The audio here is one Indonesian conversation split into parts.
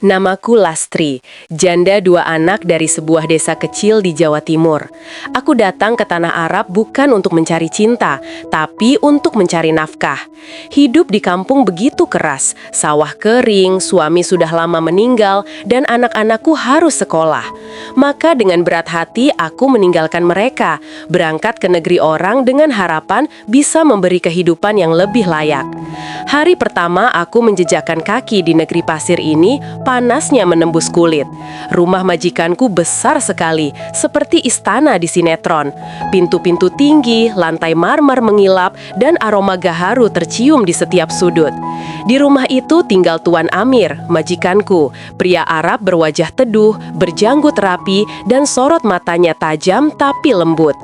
Namaku Lastri, janda dua anak dari sebuah desa kecil di Jawa Timur. Aku datang ke tanah Arab bukan untuk mencari cinta, tapi untuk mencari nafkah. Hidup di kampung begitu keras, sawah kering, suami sudah lama meninggal, dan anak-anakku harus sekolah. Maka dengan berat hati aku meninggalkan mereka, berangkat ke negeri orang dengan harapan bisa memberi kehidupan yang lebih layak. Hari pertama aku menjejakkan kaki di negeri pasir ini, panasnya menembus kulit. Rumah majikanku besar sekali, seperti istana di sinetron. Pintu-pintu tinggi, lantai marmer mengilap, dan aroma gaharu tercium di setiap sudut. Di rumah itu tinggal Tuan Amir, majikanku, pria Arab berwajah teduh, berjanggut rapi, dan sorot matanya tajam tapi lembut.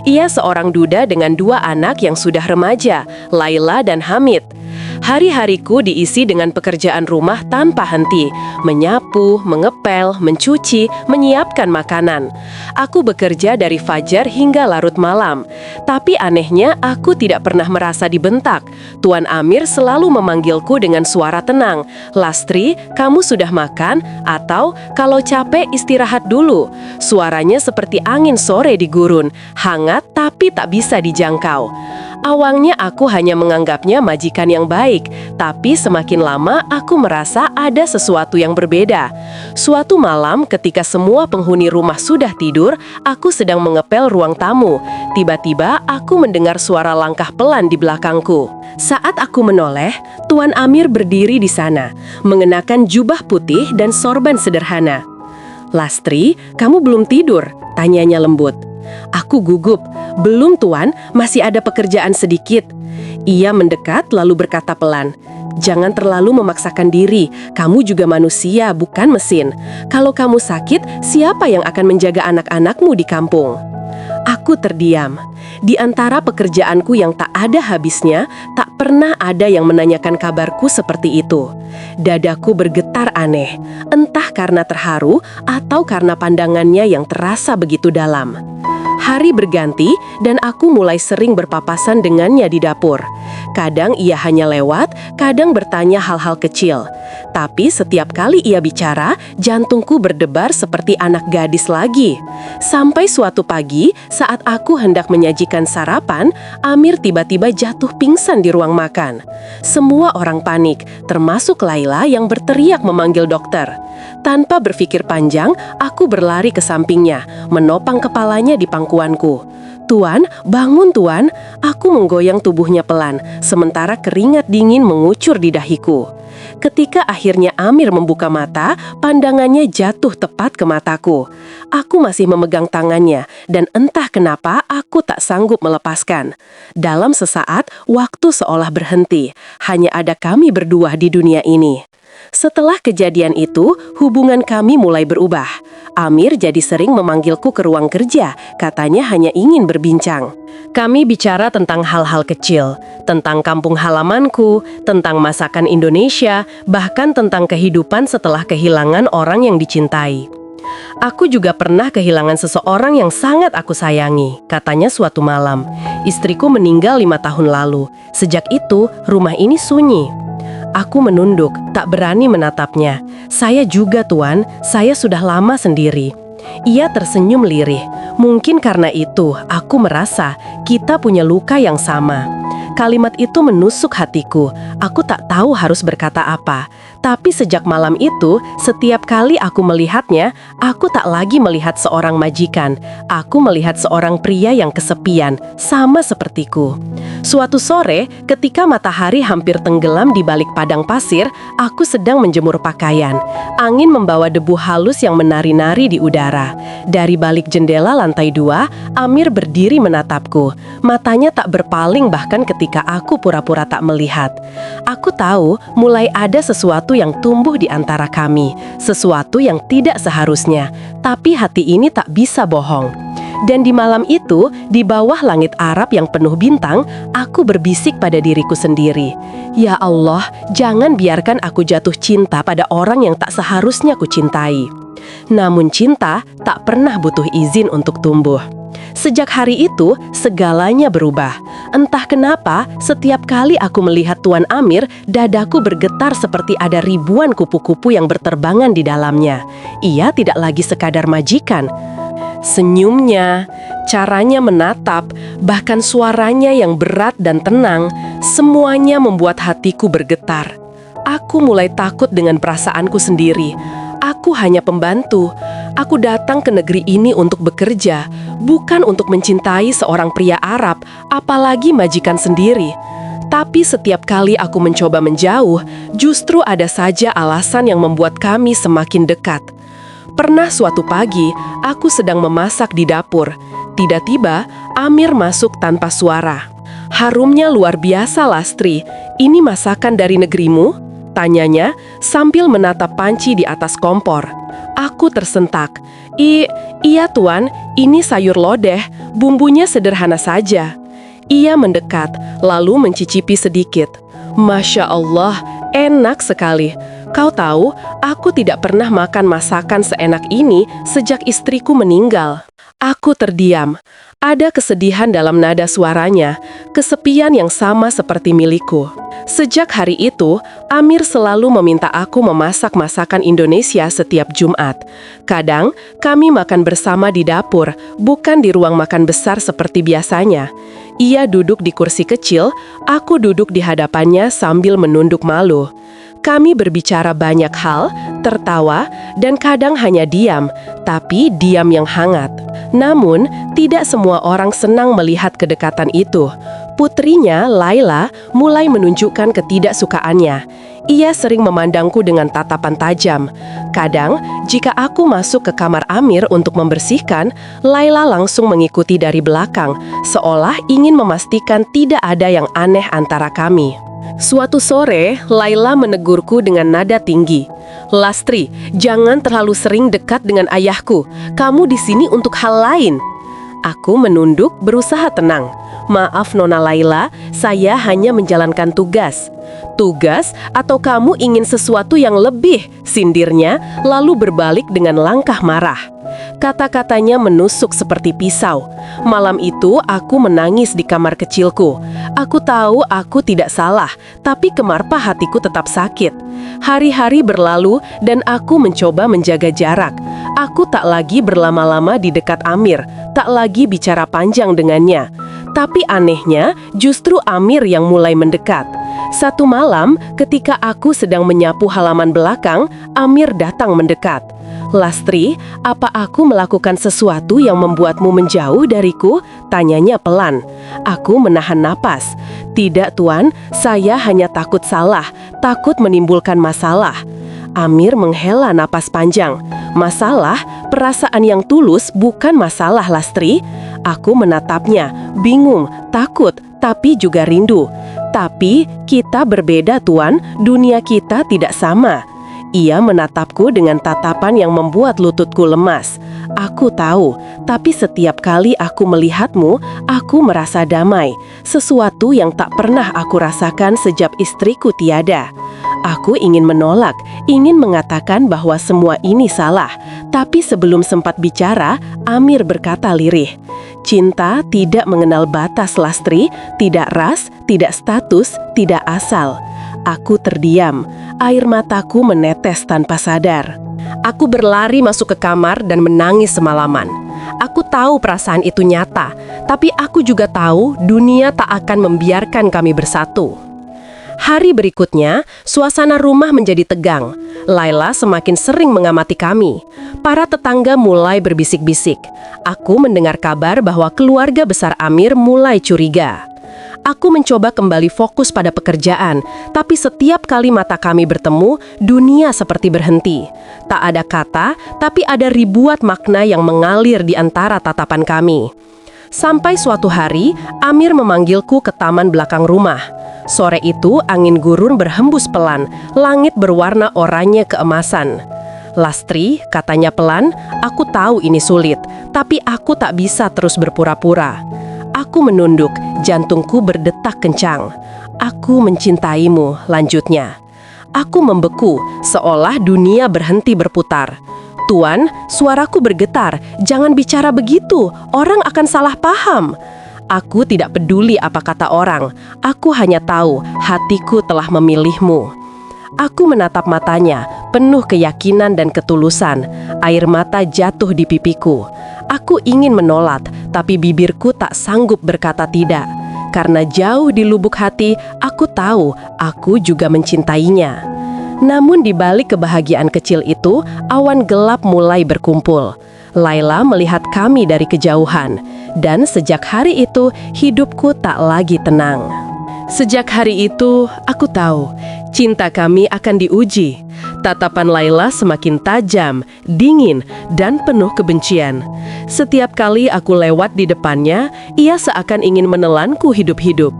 Ia seorang duda dengan dua anak yang sudah remaja, Laila dan Hamid. Hari-hariku diisi dengan pekerjaan rumah tanpa henti, menyapu, mengepel, mencuci, menyiapkan makanan. Aku bekerja dari fajar hingga larut malam. Tapi anehnya aku tidak pernah merasa dibentak. Tuan Amir selalu memanggilku dengan suara tenang. "Lastri, kamu sudah makan?" Atau, "Kalau capek istirahat dulu." Suaranya seperti angin sore di gurun, hangat tapi tak bisa dijangkau. Awalnya aku hanya menganggapnya majikan yang baik, tapi semakin lama aku merasa ada sesuatu yang berbeda. Suatu malam ketika semua penghuni rumah sudah tidur, aku sedang mengepel ruang tamu. Tiba-tiba aku mendengar suara langkah pelan di belakangku. Saat aku menoleh, Tuan Amir berdiri di sana, mengenakan jubah putih dan sorban sederhana. "Lastri, kamu belum tidur?" tanyanya lembut. Aku gugup. "Belum, Tuan, masih ada pekerjaan sedikit." Ia mendekat lalu berkata pelan, "Jangan terlalu memaksakan diri, kamu juga manusia, bukan mesin. Kalau kamu sakit, siapa yang akan menjaga anak-anakmu di kampung?" Aku terdiam. Di antara pekerjaanku yang tak ada habisnya, tak pernah ada yang menanyakan kabarku seperti itu. Dadaku bergetar aneh, entah karena terharu atau karena pandangannya yang terasa begitu dalam. Hari berganti dan aku mulai sering berpapasan dengannya di dapur. Kadang ia hanya lewat, kadang bertanya hal-hal kecil. Tapi setiap kali ia bicara, jantungku berdebar seperti anak gadis lagi. Sampai suatu pagi, saat aku hendak menyajikan sarapan, Amir tiba-tiba jatuh pingsan di ruang makan. Semua orang panik, termasuk Laila yang berteriak memanggil dokter. Tanpa berpikir panjang, aku berlari ke sampingnya, menopang kepalanya di pangkuanku. "Tuan, bangun Tuan." Aku menggoyang tubuhnya pelan, sementara keringat dingin mengucur di dahiku. Ketika akhirnya Amir membuka mata, pandangannya jatuh tepat ke mataku. Aku masih memegang tangannya, dan entah kenapa aku tak sanggup melepaskan. Dalam sesaat, waktu seolah berhenti. Hanya ada kami berdua di dunia ini. Setelah kejadian itu, hubungan kami mulai berubah. Amir jadi sering memanggilku ke ruang kerja, katanya hanya ingin berbincang. Kami bicara tentang hal-hal kecil, tentang kampung halamanku, tentang masakan Indonesia, bahkan tentang kehidupan setelah kehilangan orang yang dicintai. "Aku juga pernah kehilangan seseorang yang sangat aku sayangi," katanya suatu malam. "Istriku meninggal 5 tahun lalu. Sejak itu, rumah ini sunyi." Aku menunduk, tak berani menatapnya. "Saya juga, Tuan. Saya sudah lama sendiri." Ia tersenyum lirih. Mungkin karena itu, aku merasa kita punya luka yang sama. Kalimat itu menusuk hatiku. Aku tak tahu harus berkata apa. Tapi sejak malam itu, setiap kali aku melihatnya, aku tak lagi melihat seorang majikan. Aku melihat seorang pria yang kesepian, sama sepertiku. Suatu sore, ketika matahari hampir tenggelam di balik padang pasir, aku sedang menjemur pakaian. Angin membawa debu halus yang menari-nari di udara. Dari balik jendela lantai 2, Amir berdiri menatapku. Matanya tak berpaling bahkan ketika aku pura-pura tak melihat. Aku tahu mulai ada sesuatu yang tumbuh di antara kami, sesuatu yang tidak seharusnya, tapi hati ini tak bisa bohong. Dan di malam itu, di bawah langit Arab yang penuh bintang, aku berbisik pada diriku sendiri, "Ya Allah, jangan biarkan aku jatuh cinta pada orang yang tak seharusnya kucintai." Namun cinta tak pernah butuh izin untuk tumbuh. Sejak hari itu, segalanya berubah. Entah kenapa, setiap kali aku melihat Tuan Amir, dadaku bergetar seperti ada ribuan kupu-kupu yang berterbangan di dalamnya. Ia tidak lagi sekadar majikan. Senyumnya, caranya menatap, bahkan suaranya yang berat dan tenang, semuanya membuat hatiku bergetar. Aku mulai takut dengan perasaanku sendiri. Aku hanya pembantu. Aku datang ke negeri ini untuk bekerja, bukan untuk mencintai seorang pria Arab, apalagi majikan sendiri. Tapi setiap kali aku mencoba menjauh, justru ada saja alasan yang membuat kami semakin dekat. Pernah suatu pagi, aku sedang memasak di dapur. Tiba-tiba, Amir masuk tanpa suara. "Harumnya luar biasa, Lastri. Ini masakan dari negerimu?" tanyanya sambil menatap panci di atas kompor. Aku tersentak. Iya Tuan, ini sayur lodeh, bumbunya sederhana saja." Ia mendekat, lalu mencicipi sedikit. "Masya Allah, enak sekali. Kau tahu, aku tidak pernah makan masakan seenak ini sejak istriku meninggal." Aku terdiam. Ada kesedihan dalam nada suaranya, kesepian yang sama seperti milikku. Sejak hari itu, Amir selalu meminta aku memasak masakan Indonesia setiap Jumat. Kadang, kami makan bersama di dapur, bukan di ruang makan besar seperti biasanya. Ia duduk di kursi kecil, aku duduk di hadapannya sambil menunduk malu. Kami berbicara banyak hal, tertawa, dan kadang hanya diam, tapi diam yang hangat. Namun, tidak semua orang senang melihat kedekatan itu. Putrinya, Laila, mulai menunjukkan ketidaksukaannya. Ia sering memandangku dengan tatapan tajam. Kadang, jika aku masuk ke kamar Amir untuk membersihkan, Laila langsung mengikuti dari belakang, seolah ingin memastikan tidak ada yang aneh antara kami. Suatu sore, Laila menegurku dengan nada tinggi. "Lastri, jangan terlalu sering dekat dengan ayahku. Kamu di sini untuk hal lain." Aku menunduk, berusaha tenang. "Maaf Nona Laila, saya hanya menjalankan tugas." "Tugas atau kamu ingin sesuatu yang lebih?" sindirnya, lalu berbalik dengan langkah marah. Kata-katanya menusuk seperti pisau. Malam itu aku menangis di kamar kecilku. Aku tahu aku tidak salah, tapi kenapa hatiku tetap sakit. Hari-hari berlalu dan aku mencoba menjaga jarak. Aku tak lagi berlama-lama di dekat Amir, tak lagi bicara panjang dengannya. Tapi anehnya, justru Amir yang mulai mendekat. Satu malam, ketika aku sedang menyapu halaman belakang, Amir datang mendekat. "Lastri, apa aku melakukan sesuatu yang membuatmu menjauh dariku?" tanyanya pelan. Aku menahan napas. "Tidak Tuan, saya hanya takut salah, takut menimbulkan masalah." Amir menghela napas panjang. "Masalah? Perasaan yang tulus bukan masalah, Lastri." Aku menatapnya, bingung, takut, tapi juga rindu. "Tapi kita berbeda Tuan, dunia kita tidak sama." Ia menatapku dengan tatapan yang membuat lututku lemas. "Aku tahu, tapi setiap kali aku melihatmu, aku merasa damai. Sesuatu yang tak pernah aku rasakan sejak istriku tiada." Aku ingin menolak, ingin mengatakan bahwa semua ini salah. Tapi sebelum sempat bicara, Amir berkata lirih, "Cinta tidak mengenal batas, Lastri, tidak ras, tidak status, tidak asal." Aku terdiam, air mataku menetes tanpa sadar. Aku berlari masuk ke kamar dan menangis semalaman. Aku tahu perasaan itu nyata, tapi aku juga tahu dunia tak akan membiarkan kami bersatu. Hari berikutnya, suasana rumah menjadi tegang. Laila semakin sering mengamati kami. Para tetangga mulai berbisik-bisik. Aku mendengar kabar bahwa keluarga besar Amir mulai curiga. Aku mencoba kembali fokus pada pekerjaan, tapi setiap kali mata kami bertemu, dunia seperti berhenti. Tak ada kata, tapi ada ribuan makna yang mengalir di antara tatapan kami. Sampai suatu hari, Amir memanggilku ke taman belakang rumah. Sore itu, angin gurun berhembus pelan, langit berwarna oranye keemasan. "Lastri," katanya pelan, "aku tahu ini sulit, tapi aku tak bisa terus berpura-pura." Aku menunduk, jantungku berdetak kencang. "Aku mencintaimu," lanjutnya. Aku membeku, seolah dunia berhenti berputar. "Tuan," suaraku bergetar, "jangan bicara begitu, orang akan salah paham." Aku tidak peduli apa kata orang. Aku hanya tahu hatiku telah memilihmu. Aku menatap matanya, penuh keyakinan dan ketulusan. Air mata jatuh di pipiku. Aku ingin menolak, tapi bibirku tak sanggup berkata tidak. Karena jauh di lubuk hati, aku tahu aku juga mencintainya. Namun di balik kebahagiaan kecil itu, awan gelap mulai berkumpul. Laila melihat kami dari kejauhan, dan sejak hari itu hidupku tak lagi tenang. Sejak hari itu, aku tahu cinta kami akan diuji. Tatapan Laila semakin tajam, dingin, dan penuh kebencian. Setiap kali aku lewat di depannya, ia seakan ingin menelanku hidup-hidup.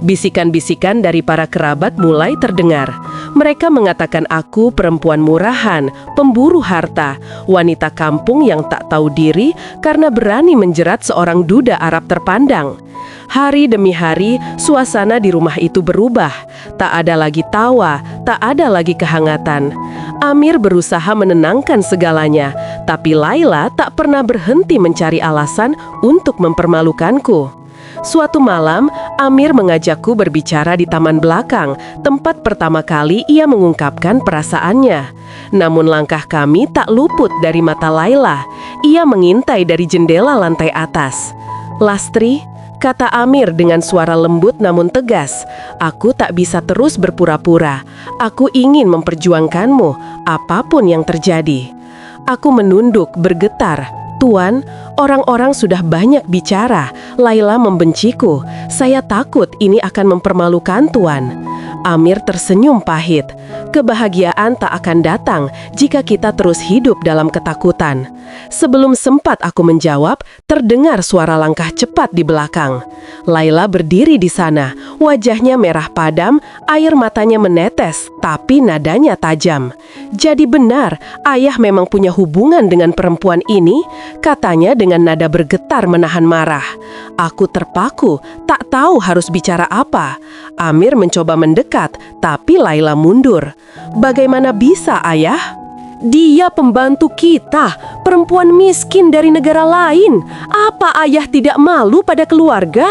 Bisikan-bisikan dari para kerabat mulai terdengar. Mereka mengatakan aku perempuan murahan, pemburu harta, wanita kampung yang tak tahu diri karena berani menjerat seorang duda Arab terpandang. Hari demi hari, suasana di rumah itu berubah. Tak ada lagi tawa, tak ada lagi kehangatan. Amir berusaha menenangkan segalanya, tapi Laila tak pernah berhenti mencari alasan untuk mempermalukanku. Suatu malam, Amir mengajakku berbicara di taman belakang, tempat pertama kali ia mengungkapkan perasaannya. Namun langkah kami tak luput dari mata Laila. Ia mengintai dari jendela lantai atas. "Lastri," kata Amir dengan suara lembut namun tegas, "aku tak bisa terus berpura-pura. Aku ingin memperjuangkanmu, apapun yang terjadi." Aku menunduk, bergetar. "Tuan, orang-orang sudah banyak bicara. Laila membenciku. Saya takut ini akan mempermalukan Tuan." Amir tersenyum pahit. "Kebahagiaan tak akan datang jika kita terus hidup dalam ketakutan." Sebelum sempat aku menjawab, terdengar suara langkah cepat di belakang. Laila berdiri di sana, wajahnya merah padam, air matanya menetes, tapi nadanya tajam. "Jadi benar, ayah memang punya hubungan dengan perempuan ini?" katanya dengan nada bergetar menahan marah. Aku terpaku, tak tahu harus bicara apa. Amir mencoba mendekat, tapi Laila mundur. "Bagaimana bisa, ayah? Dia pembantu kita, perempuan miskin dari negara lain. Apa ayah tidak malu pada keluarga?"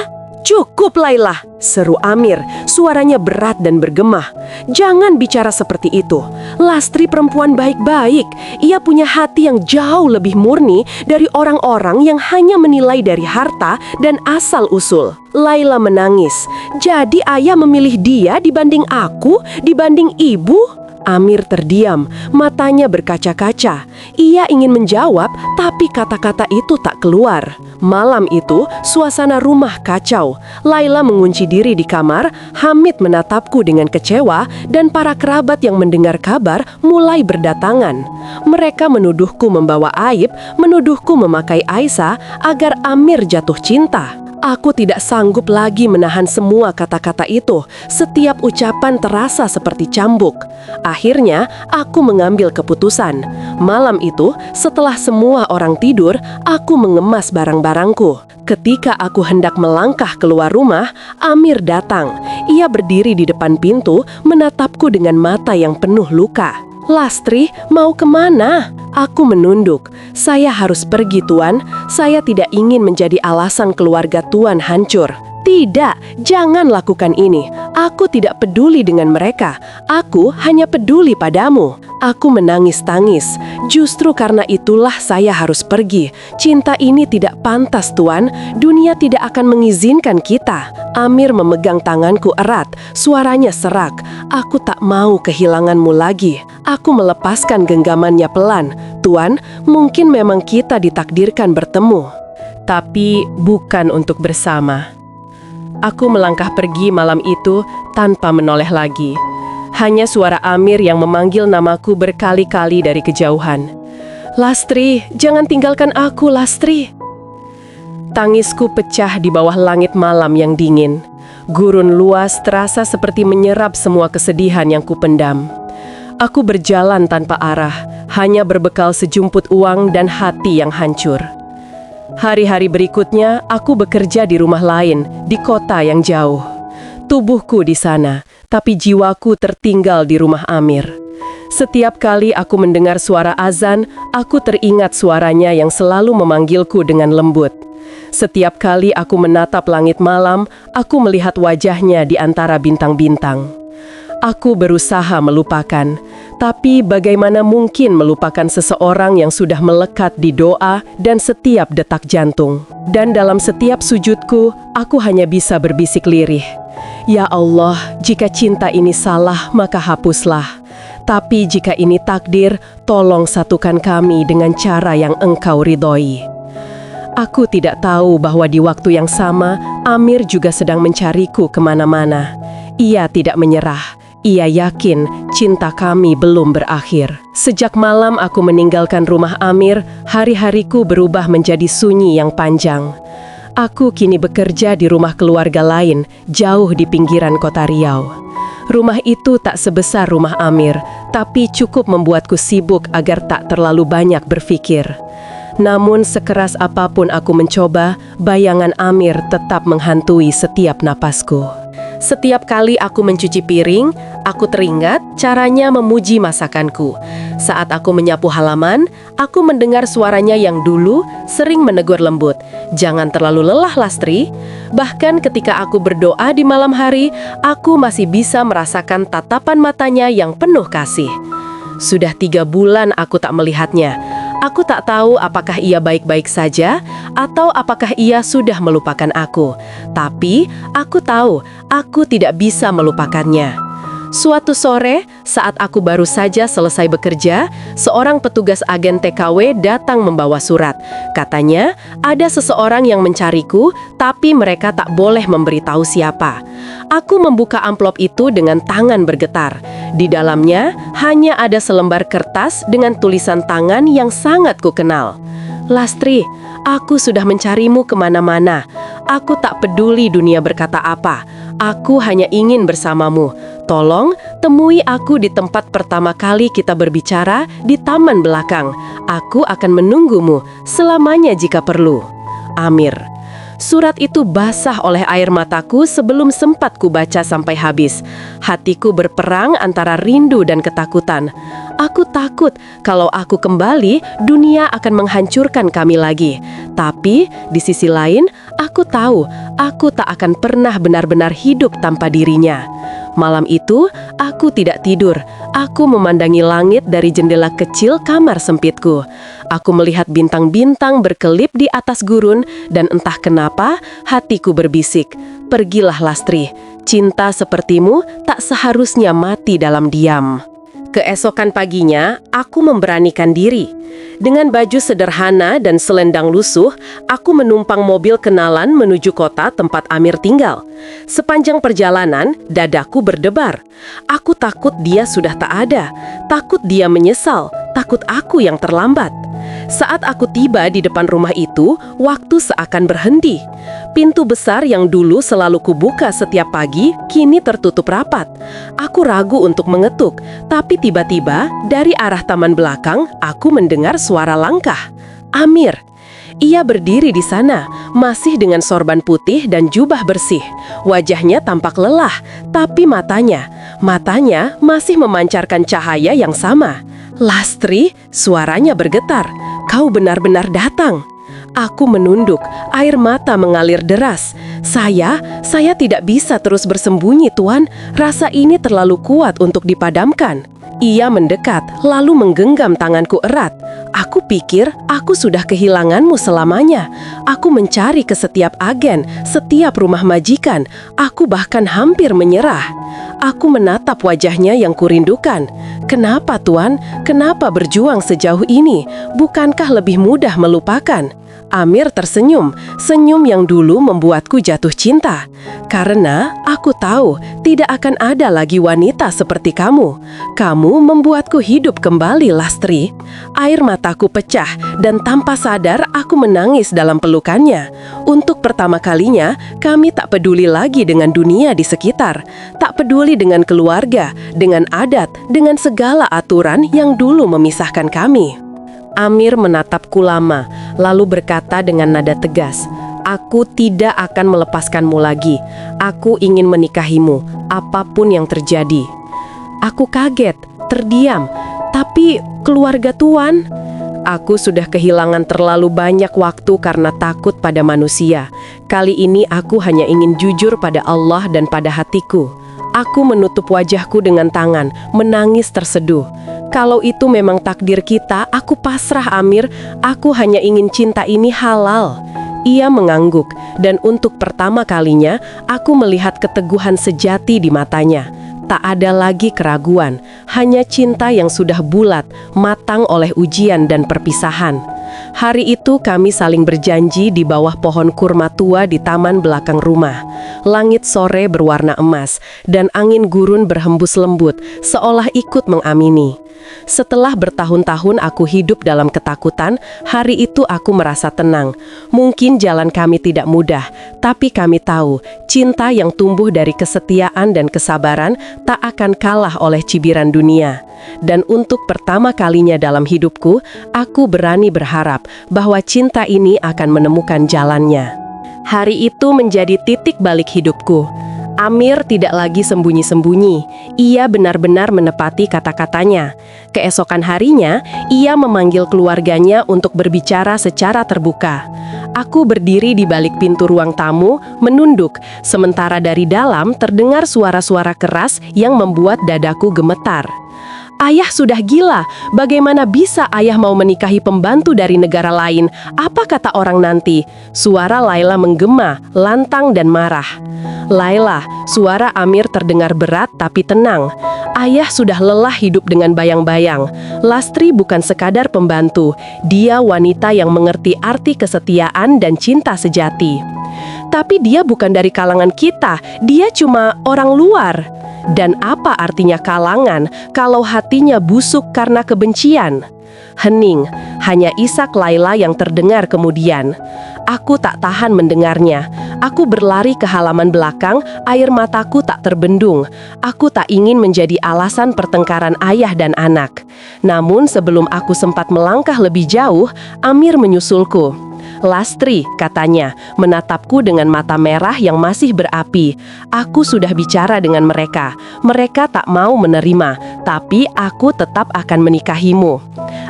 "Cukup, Laila," seru Amir, suaranya berat dan bergema. "Jangan bicara seperti itu. Lastri perempuan baik-baik. Ia punya hati yang jauh lebih murni dari orang-orang yang hanya menilai dari harta dan asal-usul." Laila menangis. "Jadi ayah memilih dia dibanding aku, dibanding ibu?" Amir terdiam, matanya berkaca-kaca. Ia ingin menjawab, tapi kata-kata itu tak keluar. Malam itu, suasana rumah kacau. Laila mengunci diri di kamar, Hamid menatapku dengan kecewa, dan para kerabat yang mendengar kabar mulai berdatangan. Mereka menuduhku membawa aib, menuduhku memakai Aisyah agar Amir jatuh cinta. Aku tidak sanggup lagi menahan semua kata-kata itu. Setiap ucapan terasa seperti cambuk. Akhirnya, aku mengambil keputusan. Malam itu, setelah semua orang tidur, aku mengemas barang-barangku. Ketika aku hendak melangkah keluar rumah, Amir datang. Ia berdiri di depan pintu, menatapku dengan mata yang penuh luka. "Lastri, mau kemana?" Aku menunduk. "Saya harus pergi, Tuan. Saya tidak ingin menjadi alasan keluarga Tuan hancur." "Tidak, jangan lakukan ini. Aku tidak peduli dengan mereka. Aku hanya peduli padamu." Aku menangis-tangis. "Justru karena itulah saya harus pergi. Cinta ini tidak pantas, Tuan. Dunia tidak akan mengizinkan kita." Amir memegang tanganku erat. Suaranya serak. "Aku tak mau kehilanganmu lagi." Aku melepaskan genggamannya pelan. "Tuan, mungkin memang kita ditakdirkan bertemu, tapi bukan untuk bersama." Aku melangkah pergi malam itu tanpa menoleh lagi. Hanya suara Amir yang memanggil namaku berkali-kali dari kejauhan. "Lastri, jangan tinggalkan aku, Lastri." Tangisku pecah di bawah langit malam yang dingin. Gurun luas terasa seperti menyerap semua kesedihan yang kupendam. Aku berjalan tanpa arah, hanya berbekal sejumput uang dan hati yang hancur. Hari-hari berikutnya, aku bekerja di rumah lain, di kota yang jauh. Tubuhku di sana, tapi jiwaku tertinggal di rumah Amir. Setiap kali aku mendengar suara azan, aku teringat suaranya yang selalu memanggilku dengan lembut. Setiap kali aku menatap langit malam, aku melihat wajahnya di antara bintang-bintang. Aku berusaha melupakan, tapi bagaimana mungkin melupakan seseorang yang sudah melekat di doa dan setiap detak jantung. Dan dalam setiap sujudku, aku hanya bisa berbisik lirih. Ya Allah, jika cinta ini salah, maka hapuslah. Tapi jika ini takdir, tolong satukan kami dengan cara yang Engkau ridhoi. Aku tidak tahu bahwa di waktu yang sama, Amir juga sedang mencariku kemana-mana. Ia tidak menyerah. Ia yakin cinta kami belum berakhir. Sejak malam aku meninggalkan rumah Amir, hari-hariku berubah menjadi sunyi yang panjang. Aku kini bekerja di rumah keluarga lain, jauh di pinggiran kota Riau. Rumah itu tak sebesar rumah Amir, tapi cukup membuatku sibuk agar tak terlalu banyak berpikir. Namun sekeras apapun aku mencoba, bayangan Amir tetap menghantui setiap napasku. Setiap kali aku mencuci piring, aku teringat caranya memuji masakanku. Saat aku menyapu halaman, aku mendengar suaranya yang dulu sering menegur lembut. Jangan terlalu lelah, Lastri. Bahkan ketika aku berdoa di malam hari, aku masih bisa merasakan tatapan matanya yang penuh kasih. Sudah 3 bulan aku tak melihatnya. Aku tak tahu apakah ia baik-baik saja atau apakah ia sudah melupakan aku. Tapi aku tahu aku tidak bisa melupakannya. Suatu sore, saat aku baru saja selesai bekerja, seorang petugas agen TKW datang membawa surat. Katanya, ada seseorang yang mencariku, tapi mereka tak boleh memberitahu siapa. Aku membuka amplop itu dengan tangan bergetar. Di dalamnya, hanya ada selembar kertas dengan tulisan tangan yang sangat kukenal. Lastri, aku sudah mencarimu kemana-mana. Aku tak peduli dunia berkata apa. Aku hanya ingin bersamamu. Tolong, temui aku di tempat pertama kali kita berbicara, di taman belakang. Aku akan menunggumu selamanya jika perlu. Amir. Surat itu basah oleh air mataku sebelum sempat kubaca sampai habis. Hatiku berperang antara rindu dan ketakutan. Aku takut kalau aku kembali, dunia akan menghancurkan kami lagi. Tapi di sisi lain, aku tahu aku tak akan pernah benar-benar hidup tanpa dirinya. Malam itu, aku tidak tidur. Aku memandangi langit dari jendela kecil kamar sempitku. Aku melihat bintang-bintang berkelip di atas gurun, dan entah kenapa hatiku berbisik, "Pergilah, Lastri. Cinta sepertimu tak seharusnya mati dalam diam." Keesokan paginya, aku memberanikan diri. Dengan baju sederhana dan selendang lusuh, aku menumpang mobil kenalan menuju kota tempat Amir tinggal. Sepanjang perjalanan, dadaku berdebar. Aku takut dia sudah tak ada, takut dia menyesal, takut aku yang terlambat. Saat aku tiba di depan rumah itu, waktu seakan berhenti. Pintu besar yang dulu selalu kubuka setiap pagi, kini tertutup rapat. Aku ragu untuk mengetuk, tapi tiba-tiba dari arah taman belakang, aku mendengar suara langkah. Amir. Ia berdiri di sana, masih dengan sorban putih dan jubah bersih. Wajahnya tampak lelah, tapi matanya masih memancarkan cahaya yang sama. Lastri, suaranya bergetar. Kau benar-benar datang. Aku menunduk, air mata mengalir deras. Saya tidak bisa terus bersembunyi, Tuan. Rasa ini terlalu kuat untuk dipadamkan. Ia mendekat, lalu menggenggam tanganku erat. Aku pikir aku sudah kehilanganmu selamanya. Aku mencari ke setiap agen, setiap rumah majikan. Aku bahkan hampir menyerah. Aku menatap wajahnya yang kurindukan. Kenapa, Tuan? Kenapa berjuang sejauh ini? Bukankah lebih mudah melupakan? Amir tersenyum, senyum yang dulu membuatku jatuh cinta. Karena aku tahu tidak akan ada lagi wanita seperti kamu. Kamu membuatku hidup kembali, Lastri. Air mataku pecah dan tanpa sadar aku menangis dalam pelukannya. Untuk pertama kalinya, kami tak peduli lagi dengan dunia di sekitar. Tak peduli dengan keluarga, dengan adat, dengan segala aturan yang dulu memisahkan kami. Amir menatapku lama, lalu berkata dengan nada tegas, "Aku tidak akan melepaskanmu lagi. Aku ingin menikahimu, apapun yang terjadi." Aku kaget, terdiam. Tapi keluarga Tuan? Aku sudah kehilangan terlalu banyak waktu karena takut pada manusia. Kali ini aku hanya ingin jujur pada Allah dan pada hatiku. Aku menutup wajahku dengan tangan, menangis terseduh. Kalau itu memang takdir kita, aku pasrah Amir. Aku hanya ingin cinta ini halal. Ia mengangguk, dan untuk pertama kalinya, aku melihat keteguhan sejati di matanya. Tak ada lagi keraguan, hanya cinta yang sudah bulat, matang oleh ujian dan perpisahan. Hari itu kami saling berjanji di bawah pohon kurma tua di taman belakang rumah. Langit sore berwarna emas, dan angin gurun berhembus lembut, seolah ikut mengamini. Setelah bertahun-tahun aku hidup dalam ketakutan, hari itu aku merasa tenang. Mungkin jalan kami tidak mudah, tapi kami tahu, cinta yang tumbuh dari kesetiaan dan kesabaran tak akan kalah oleh cibiran dunia. Dan untuk pertama kalinya dalam hidupku, aku berani berharap bahwa cinta ini akan menemukan jalannya. Hari itu menjadi titik balik hidupku. Amir tidak lagi sembunyi-sembunyi. Ia benar-benar menepati kata-katanya. Keesokan harinya, ia memanggil keluarganya untuk berbicara secara terbuka. Aku berdiri di balik pintu ruang tamu, menunduk, sementara dari dalam terdengar suara-suara keras yang membuat dadaku gemetar. Ayah sudah gila, bagaimana bisa ayah mau menikahi pembantu dari negara lain? Apa kata orang nanti? Suara Laila menggema, lantang dan marah. Laila, suara Amir terdengar berat tapi tenang. Ayah sudah lelah hidup dengan bayang-bayang. Lastri bukan sekadar pembantu, dia wanita yang mengerti arti kesetiaan dan cinta sejati. Tapi dia bukan dari kalangan kita, dia cuma orang luar. Dan apa artinya kalangan kalau hatinya busuk karena kebencian? Hening, hanya isak Laila yang terdengar kemudian. Aku tak tahan mendengarnya. Aku berlari ke halaman belakang, air mataku tak terbendung. Aku tak ingin menjadi alasan pertengkaran ayah dan anak. Namun sebelum aku sempat melangkah lebih jauh, Amir menyusulku. Lastri, katanya, menatapku dengan mata merah yang masih berapi. Aku sudah bicara dengan mereka. Mereka tak mau menerima, tapi aku tetap akan menikahimu.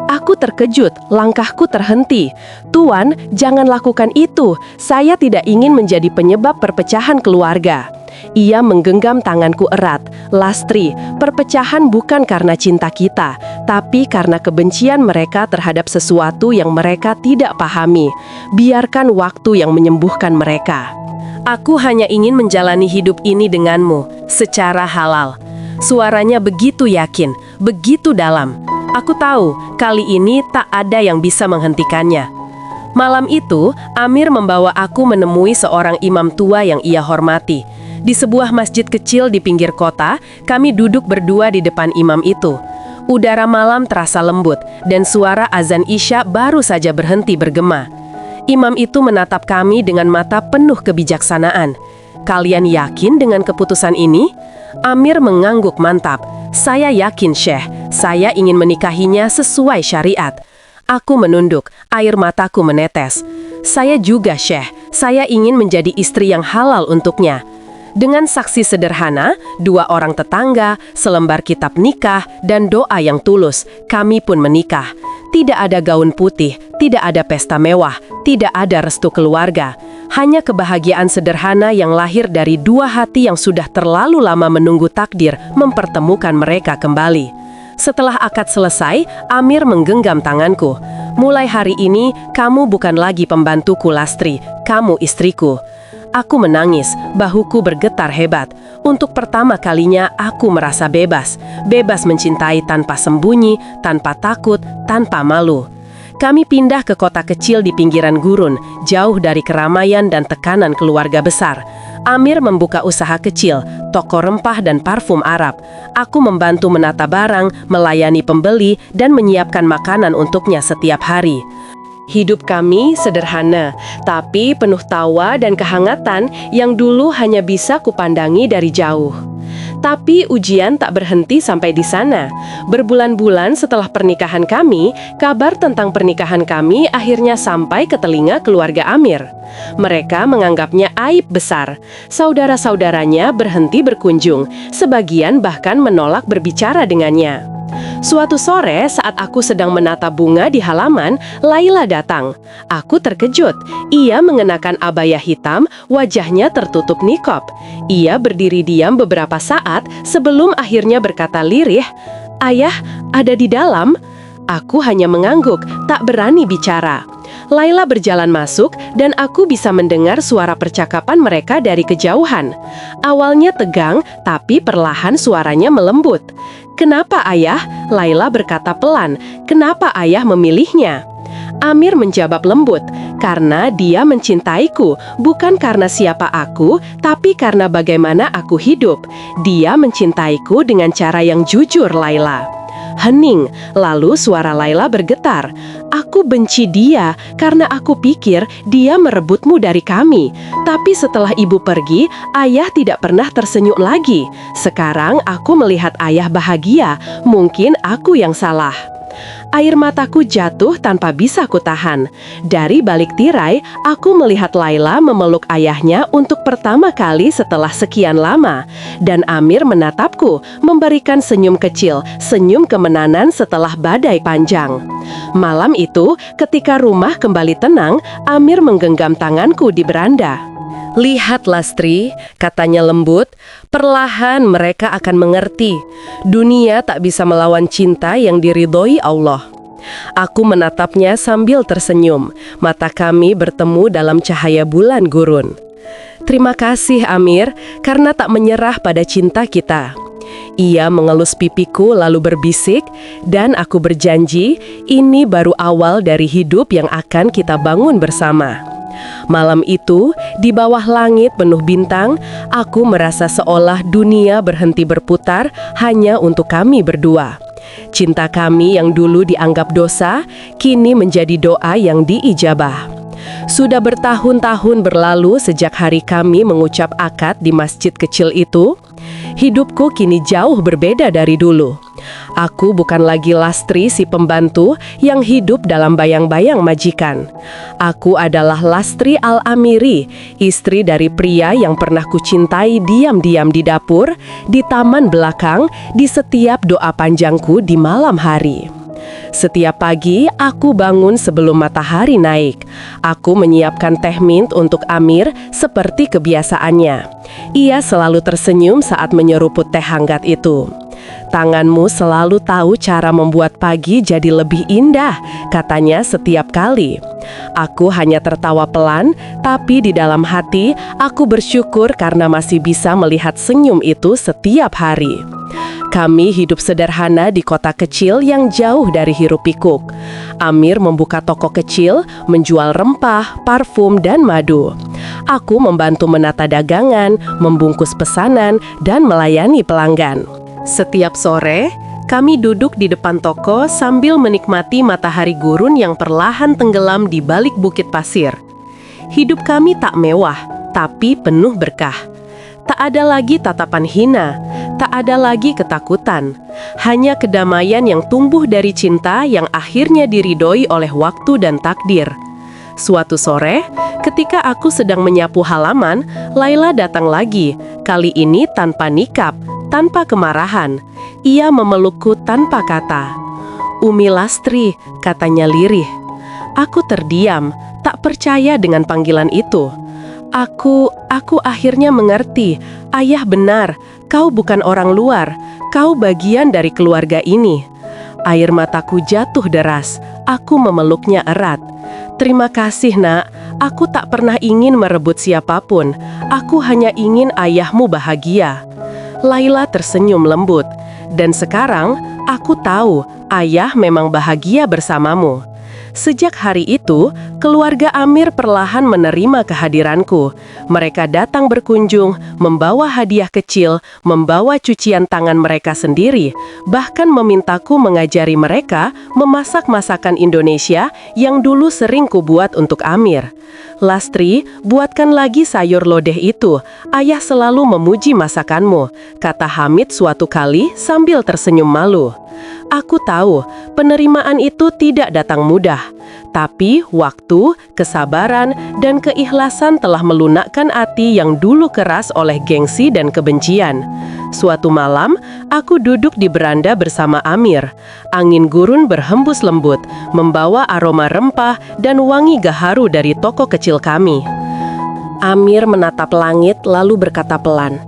Aku terkejut, langkahku terhenti. Tuan, jangan lakukan itu. Saya tidak ingin menjadi penyebab perpecahan keluarga. Ia menggenggam tanganku erat. Lastri, perpecahan bukan karena cinta kita, tapi karena kebencian mereka terhadap sesuatu yang mereka tidak pahami. Biarkan waktu yang menyembuhkan mereka. Aku hanya ingin menjalani hidup ini denganmu, secara halal. Suaranya begitu yakin, begitu dalam. Aku tahu, kali ini tak ada yang bisa menghentikannya. Malam itu, Amir membawa aku menemui seorang imam tua yang ia hormati. Di sebuah masjid kecil di pinggir kota, kami duduk berdua di depan imam itu. Udara malam terasa lembut, dan suara azan Isya baru saja berhenti bergema. Imam itu menatap kami dengan mata penuh kebijaksanaan. Kalian yakin dengan keputusan ini? Amir mengangguk mantap. Saya yakin, Syekh. Saya ingin menikahinya sesuai syariat. Aku menunduk, air mataku menetes. Saya juga, Syekh. Saya ingin menjadi istri yang halal untuknya. Dengan saksi sederhana, 2 orang tetangga, selembar kitab nikah, dan doa yang tulus, kami pun menikah. Tidak ada gaun putih, tidak ada pesta mewah, tidak ada restu keluarga. Hanya kebahagiaan sederhana yang lahir dari 2 hati yang sudah terlalu lama menunggu takdir mempertemukan mereka kembali. Setelah akad selesai, Amir menggenggam tanganku. Mulai hari ini, kamu bukan lagi pembantuku Lastri, kamu istriku. Aku menangis, bahuku bergetar hebat. Untuk pertama kalinya aku merasa bebas. Bebas mencintai tanpa sembunyi, tanpa takut, tanpa malu. Kami pindah ke kota kecil di pinggiran gurun, jauh dari keramaian dan tekanan keluarga besar. Amir membuka usaha kecil, toko rempah dan parfum Arab. Aku membantu menata barang, melayani pembeli, dan menyiapkan makanan untuknya setiap hari. Hidup kami sederhana, tapi penuh tawa dan kehangatan yang dulu hanya bisa kupandangi dari jauh. Tapi ujian tak berhenti sampai di sana. Berbulan-bulan setelah pernikahan kami, kabar tentang pernikahan kami akhirnya sampai ke telinga keluarga Amir. Mereka menganggapnya aib besar. Saudara-saudaranya berhenti berkunjung, sebagian bahkan menolak berbicara dengannya. Suatu sore saat aku sedang menata bunga di halaman, Laila datang. Aku terkejut. Ia mengenakan abaya hitam, wajahnya tertutup nikop. Ia berdiri diam beberapa saat sebelum akhirnya berkata lirih, "Ayah, ada di dalam?" Aku hanya mengangguk, tak berani bicara. Laila berjalan masuk dan aku bisa mendengar suara percakapan mereka dari kejauhan. Awalnya tegang, tapi perlahan suaranya melembut. "Kenapa ayah?" Laila berkata pelan. "Kenapa ayah memilihnya?" Amir menjawab lembut, "Karena dia mencintaiku, bukan karena siapa aku, tapi karena bagaimana aku hidup. Dia mencintaiku dengan cara yang jujur, Laila." Hening, lalu suara Laila bergetar. "Aku benci dia karena aku pikir dia merebutmu dari kami. Tapi setelah ibu pergi, ayah tidak pernah tersenyum lagi. Sekarang aku melihat ayah bahagia, mungkin aku yang salah." Air mataku jatuh tanpa bisa kutahan. Dari balik tirai, aku melihat Laila memeluk ayahnya untuk pertama kali setelah sekian lama. Dan Amir menatapku, memberikan senyum kecil, senyum kemenanan setelah badai panjang. Malam itu, ketika rumah kembali tenang, Amir menggenggam tanganku di beranda. "Lihat Lastri," katanya lembut, "perlahan mereka akan mengerti. Dunia tak bisa melawan cinta yang diridhoi Allah." Aku menatapnya sambil tersenyum. Mata kami bertemu dalam cahaya bulan gurun. "Terima kasih Amir, karena tak menyerah pada cinta kita." Ia mengelus pipiku lalu berbisik, dan aku berjanji, ini baru awal dari hidup yang akan kita bangun bersama. Malam itu, di bawah langit penuh bintang, aku merasa seolah dunia berhenti berputar hanya untuk kami berdua. Cinta kami yang dulu dianggap dosa, kini menjadi doa yang diijabah. Sudah bertahun-tahun berlalu sejak hari kami mengucap akad di masjid kecil itu. Hidupku kini jauh berbeda dari dulu. Aku bukan lagi Lastri si pembantu yang hidup dalam bayang-bayang majikan. Aku adalah Lastri Al-Amiri, istri dari pria yang pernah kucintai diam-diam di dapur, di taman belakang, di setiap doa panjangku di malam hari. Setiap pagi, aku bangun sebelum matahari naik. Aku menyiapkan teh mint untuk Amir seperti kebiasaannya. Ia selalu tersenyum saat menyeruput teh hangat itu. "Tanganmu selalu tahu cara membuat pagi jadi lebih indah," katanya setiap kali. Aku hanya tertawa pelan, tapi di dalam hati, aku bersyukur karena masih bisa melihat senyum itu setiap hari. Kami hidup sederhana di kota kecil yang jauh dari hiruk-pikuk. Amir membuka toko kecil, menjual rempah, parfum, dan madu. Aku membantu menata dagangan, membungkus pesanan, dan melayani pelanggan. Setiap sore, kami duduk di depan toko sambil menikmati matahari gurun yang perlahan tenggelam di balik bukit pasir. Hidup kami tak mewah, tapi penuh berkah. Tak ada lagi tatapan hina, tak ada lagi ketakutan. Hanya kedamaian yang tumbuh dari cinta yang akhirnya diridhoi oleh waktu dan takdir. Suatu sore, ketika aku sedang menyapu halaman, Laila datang lagi, kali ini tanpa nikab, tanpa kemarahan. Ia memelukku tanpa kata. "Umi Lastri," katanya lirih. Aku terdiam, tak percaya dengan panggilan itu. Aku akhirnya mengerti. Ayah benar, kau bukan orang luar, kau bagian dari keluarga ini. Air mataku jatuh deras, aku memeluknya erat. "Terima kasih nak, aku tak pernah ingin merebut siapapun, aku hanya ingin ayahmu bahagia." Laila tersenyum lembut. "Dan sekarang, aku tahu ayah memang bahagia bersamamu." Sejak hari itu, keluarga Amir perlahan menerima kehadiranku. Mereka datang berkunjung, membawa hadiah kecil, membawa cucian tangan mereka sendiri, bahkan memintaku mengajari mereka memasak masakan Indonesia yang dulu sering kubuat untuk Amir. "Lastri, buatkan lagi sayur lodeh itu. Ayah selalu memuji masakanmu," kata Hamid suatu kali sambil tersenyum malu. Aku tahu penerimaan itu tidak datang mudah, tapi waktu, kesabaran, dan keikhlasan telah melunakkan hati yang dulu keras oleh gengsi dan kebencian. Suatu malam, aku duduk di beranda bersama Amir. Angin gurun berhembus lembut, membawa aroma rempah dan wangi gaharu dari toko kecil kami. Amir menatap langit lalu berkata pelan,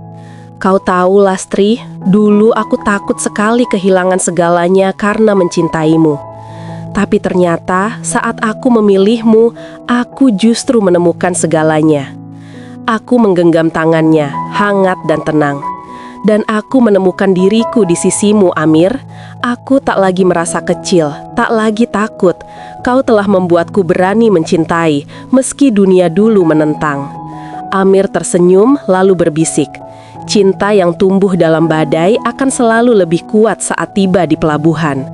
"Kau tahu, Lastri, dulu aku takut sekali kehilangan segalanya karena mencintaimu. Tapi ternyata saat aku memilihmu, aku justru menemukan segalanya." Aku menggenggam tangannya, hangat dan tenang. Dan aku menemukan diriku di sisimu, Amir. Aku tak lagi merasa kecil, tak lagi takut. Kau telah membuatku berani mencintai, meski dunia dulu menentang. Amir tersenyum lalu berbisik, "Cinta yang tumbuh dalam badai akan selalu lebih kuat saat tiba di pelabuhan."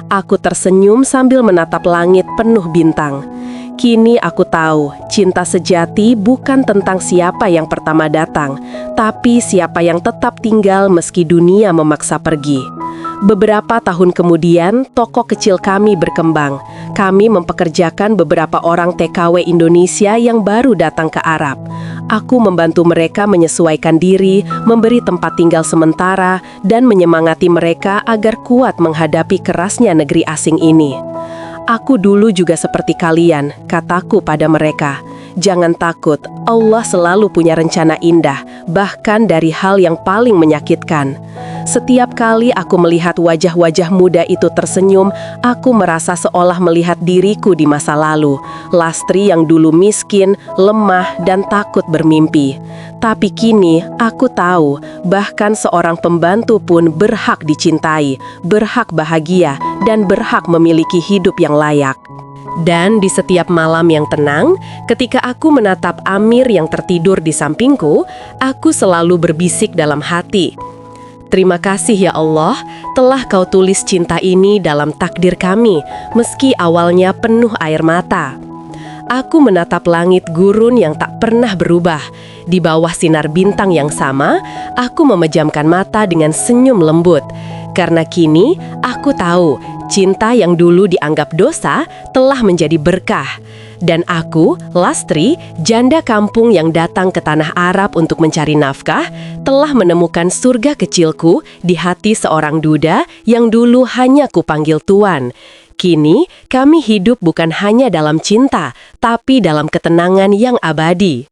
Aku tersenyum sambil menatap langit penuh bintang. Kini aku tahu, cinta sejati bukan tentang siapa yang pertama datang, tapi siapa yang tetap tinggal meski dunia memaksa pergi. Beberapa tahun kemudian, toko kecil kami berkembang. Kami mempekerjakan beberapa orang TKW Indonesia yang baru datang ke Arab. Aku membantu mereka menyesuaikan diri, memberi tempat tinggal sementara, dan menyemangati mereka agar kuat menghadapi kerasnya negeri asing ini. "Aku dulu juga seperti kalian," kataku pada mereka. "Jangan takut, Allah selalu punya rencana indah, bahkan dari hal yang paling menyakitkan." Setiap kali aku melihat wajah-wajah muda itu tersenyum, aku merasa seolah melihat diriku di masa lalu. Lastri yang dulu miskin, lemah, dan takut bermimpi. Tapi kini aku tahu, bahkan seorang pembantu pun berhak dicintai, berhak bahagia, dan berhak memiliki hidup yang layak. Dan di setiap malam yang tenang, ketika aku menatap Amir yang tertidur di sampingku, aku selalu berbisik dalam hati, "Terima kasih ya Allah, telah Kau tulis cinta ini dalam takdir kami, meski awalnya penuh air mata." Aku menatap langit gurun yang tak pernah berubah. Di bawah sinar bintang yang sama, aku memejamkan mata dengan senyum lembut. Karena kini, aku tahu, cinta yang dulu dianggap dosa telah menjadi berkah. Dan aku, Lastri, janda kampung yang datang ke tanah Arab untuk mencari nafkah, telah menemukan surga kecilku di hati seorang duda yang dulu hanya kupanggil Tuan. Kini, kami hidup bukan hanya dalam cinta, tapi dalam ketenangan yang abadi.